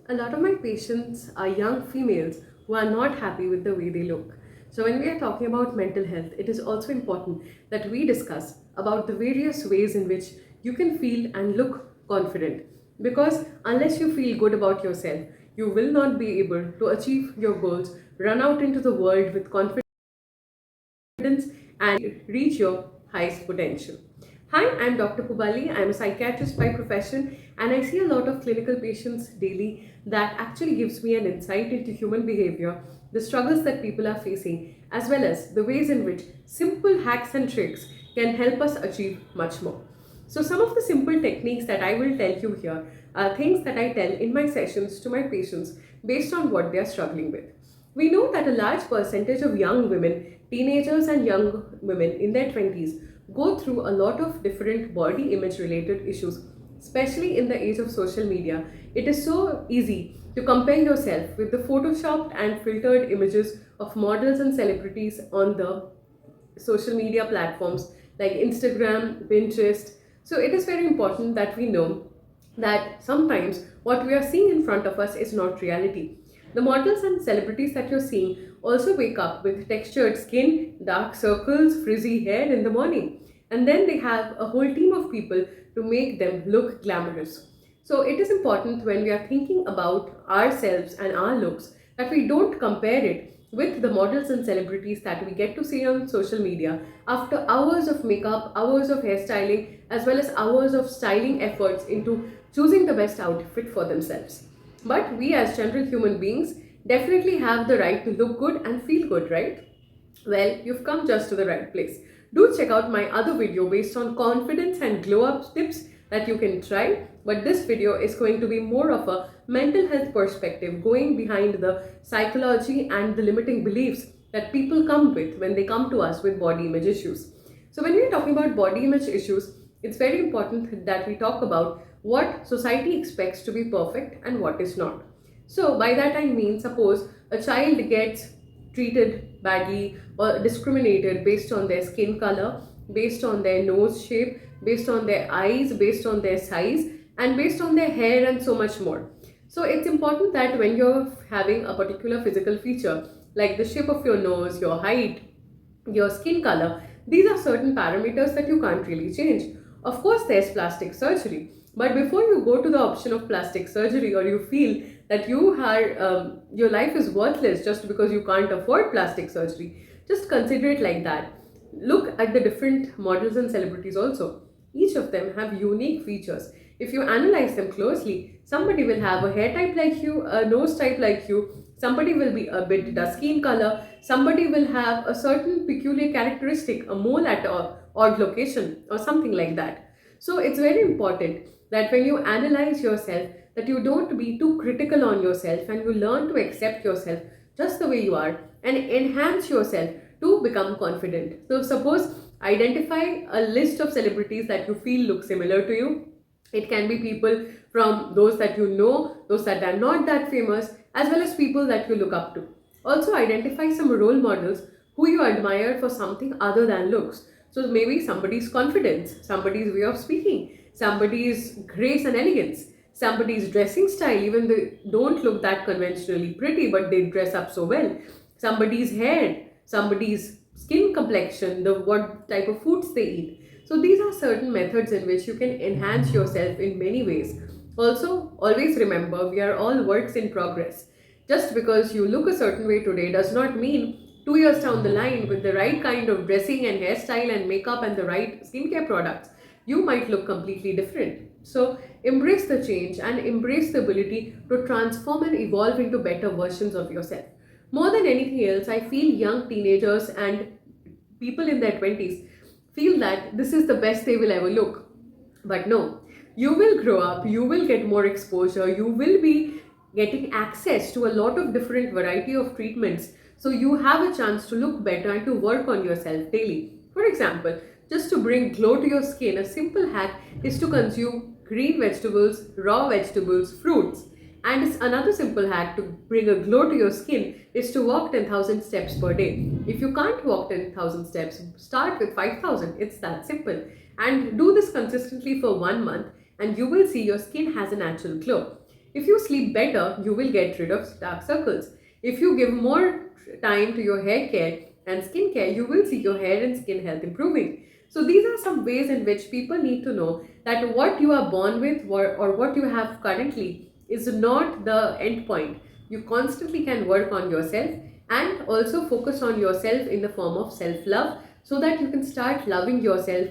A lot of my patients are young females who are not happy with the way they look. So when we are talking about mental health, it is also important that we discuss about the various ways in which you can feel and look confident. Because unless you feel good about yourself, you will not be able to achieve your goals, run out into the world with confidence and reach your highest potential. Hi, I'm Dr. Pubali. I'm a psychiatrist by profession and I see a lot of clinical patients daily that actually gives me an insight into human behavior, the struggles that people are facing, as well as the ways in which simple hacks and tricks can help us achieve much more. So, some of the simple techniques that I will tell you here are things that I tell in my sessions to my patients based on what they are struggling with. We know that a large percentage of young women, teenagers, and young women in their 20s go through a lot of different body image related issues, especially in the age of social media. It is so easy to compare yourself with the photoshopped and filtered images of models and celebrities on the social media platforms like Instagram, Pinterest. So it is very important that we know that sometimes what we are seeing in front of us is not reality. The models and celebrities that you're seeing also wake up with textured skin, dark circles, frizzy hair in the morning. And then they have a whole team of people to make them look glamorous. So it is important when we are thinking about ourselves and our looks that we don't compare it with the models and celebrities that we get to see on social media after hours of makeup, hours of hairstyling, as well as hours of styling efforts into choosing the best outfit for themselves. But we as general human beings definitely have the right to look good and feel good, right? Well, you've come just to the right place. Do check out my other video based on confidence and glow up tips that you can try. But this video is going to be more of a mental health perspective, going behind the psychology and the limiting beliefs that people come with when they come to us with body image issues. So, when we're talking about body image issues, it's very important that we talk about what society expects to be perfect and what is not. So, by that I mean, suppose a child gets treated badly or discriminated based on their skin color, based on their nose shape, based on their eyes, based on their size, and based on their hair, and so much more. So, it's important that when you're having a particular physical feature, like the shape of your nose, your height, your skin color, these are certain parameters that you can't really change. Of course, there's plastic surgery, but before you go to the option of plastic surgery or you feel that your life is worthless just because you can't afford plastic surgery, just consider it like that. Look at the different models and celebrities also. Each of them have unique features. If you analyze them closely, somebody will have a hair type like you, a nose type like you, somebody will be a bit dusky in color, somebody will have a certain peculiar characteristic, a mole at an odd location, or something like that. So it's very important that when you analyze yourself, that you don't be too critical on yourself and you learn to accept yourself just the way you are and enhance yourself to become confident. So suppose identify a list of celebrities that you feel look similar to you. It can be people from those that you know, those that are not that famous, as well as people that you look up to. Also identify some role models who you admire for something other than looks. So maybe somebody's confidence, somebody's way of speaking, somebody's grace and elegance, somebody's dressing style, even they don't look that conventionally pretty, but they dress up so well, somebody's hair, somebody's skin complexion, the what type of foods they eat. So these are certain methods in which you can enhance yourself in many ways. Also, always remember we are all works in progress. Just because you look a certain way today does not mean 2 years down the line with the right kind of dressing and hairstyle and makeup and the right skincare products, you might look completely different. So embrace the change and embrace the ability to transform and evolve into better versions of yourself. More than anything else, I feel young teenagers and people in their 20s feel that this is the best they will ever look. But no, you will grow up, you will get more exposure, you will be getting access to a lot of different variety of treatments. So you have a chance to look better and to work on yourself daily. For example, just to bring glow to your skin, a simple hack is to consume green vegetables, raw vegetables, fruits. And it's another simple hack to bring a glow to your skin is to walk 10,000 steps per day. If you can't walk 10,000 steps, start with 5,000. It's that simple. And do this consistently for 1 month and you will see your skin has a natural glow. If you sleep better, you will get rid of dark circles. If you give more time to your hair care and skin care, you will see your hair and skin health improving. So these are some ways in which people need to know that what you are born with or what you have currently is not the end point. You constantly can work on yourself and also focus on yourself in the form of self-love so that you can start loving yourself,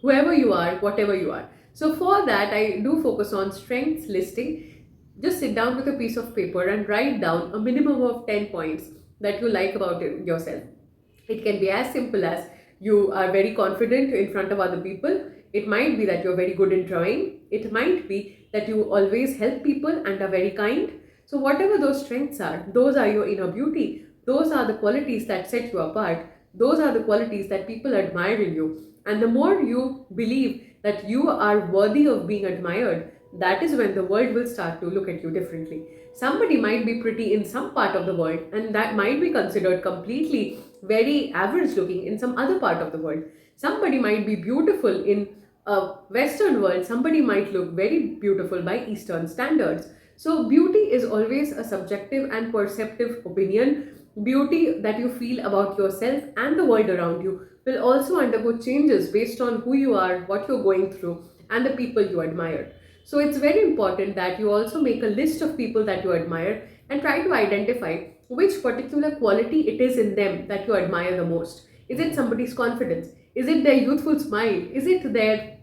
whoever you are, whatever you are. So for that, I do focus on strengths listing. Just sit down with a piece of paper and write down a minimum of 10 points that you like about yourself. It can be as simple as you are very confident in front of other people. It might be that you're very good in drawing. It might be that you always help people and are very kind. So whatever those strengths are, those are your inner beauty. Those are the qualities that set you apart. Those are the qualities that people admire in you. And the more you believe that you are worthy of being admired, that is when the world will start to look at you differently. Somebody might be pretty in some part of the world, and that might be considered completely very average looking in some other part of the world. Somebody might be beautiful in a Western world, somebody might look very beautiful by Eastern standards. So beauty is always a subjective and perceptive opinion. Beauty that you feel about yourself and the world around you will also undergo changes based on who you are, what you're going through, and the people you admire. So it's very important that you also make a list of people that you admire and try to identify which particular quality it is in them that you admire the most. Is it somebody's confidence? Is it their youthful smile? Is it their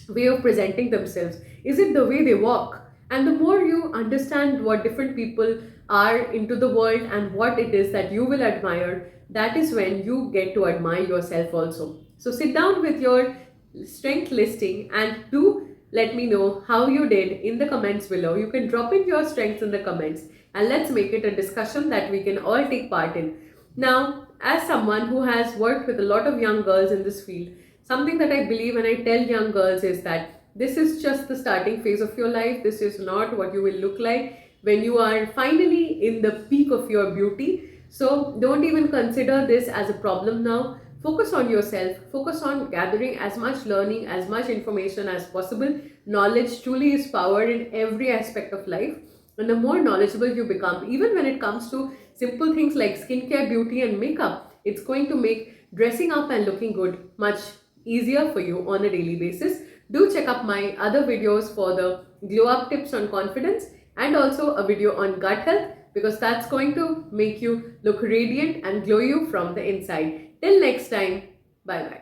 way of presenting themselves? Is it the way they walk? And the more you understand what different people are into the world and what it is that you will admire, that is when you get to admire yourself also. So sit down with your strength listing and do let me know how you did in the comments below. You can drop in your strengths in the comments and let's make it a discussion that we can all take part in. Now, as someone who has worked with a lot of young girls in this field, something that I believe when I tell young girls is that this is just the starting phase of your life. This is not what you will look like when you are finally in the peak of your beauty. So don't even consider this as a problem now. Focus on yourself, focus on gathering as much learning, as much information as possible. Knowledge truly is power in every aspect of life. And the more knowledgeable you become, even when it comes to simple things like skincare, beauty and makeup, it's going to make dressing up and looking good much easier for you on a daily basis. Do check up my other videos for the glow up tips on confidence and also a video on gut health, because that's going to make you look radiant and glow you from the inside. Till next time, bye bye.